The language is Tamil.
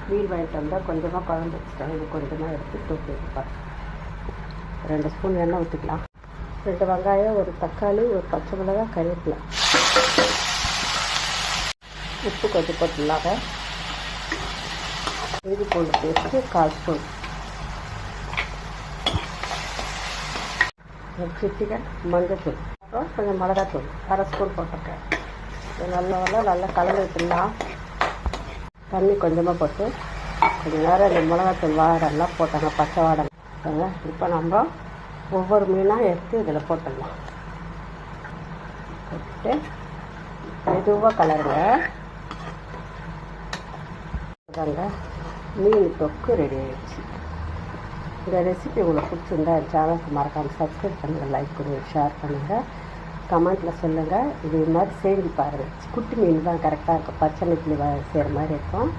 மீன் வாங்கிட்டு வந்தால் கொஞ்சமாக குழம்பு வச்சுட்டேன். இது கொஞ்சமாக எடுத்து தூக்கி வைப்பேன். 2 ஸ்பூன் எண்ணெய் ஊற்றிக்கலாம். 2 வெங்காயம், ஒரு தக்காளி, ஒரு பச்சை மிளகாய், கருவேப்பிலை, உப்பு கொஞ்சம் போட்டுடலாங்க. இஞ்சி பூண்டு பேஸ்ட்டு 1/4 ஸ்பூன், சிட்டிகன் மஞ்சத்தூள், அப்புறம் கொஞ்சம் மிளகாத்தூள் 1/2 ஸ்பூன் போட்டிருக்கேன். இது நல்லா கலந்து வச்சிடலாம். தண்ணி கொஞ்சமாக போட்டு கொஞ்சம் நேரம் இந்த மிளகாத்தூள் வாடெல்லாம் போட்டாங்க, பச்சை வாடை. இப்போ நம்ம ஒவ்வொரு மீனாக எடுத்து இதில் போட்டுடலாம். போட்டு மெதுவாக கலருங்க. அதாங்க மீன் தொக்கு ரெடி ஆகிடுச்சு. இந்த ரெசிபி உங்களுக்கு பிடிச்சிருந்தா என் சேனலுக்கு மறக்காமல் சப்ஸ்கிரைப் பண்ணுங்கள், லைக் பண்ணுங்கள், ஷேர் பண்ணுங்கள், கமெண்ட்டில் சொல்லுங்கள். இது மாதிரி செஞ்சு பாருங்கள். குட்டி மீன் தான் கரெக்டாக இருக்கும், பச்சை நெத்திலி செய்கிற மாதிரி இருக்கும்.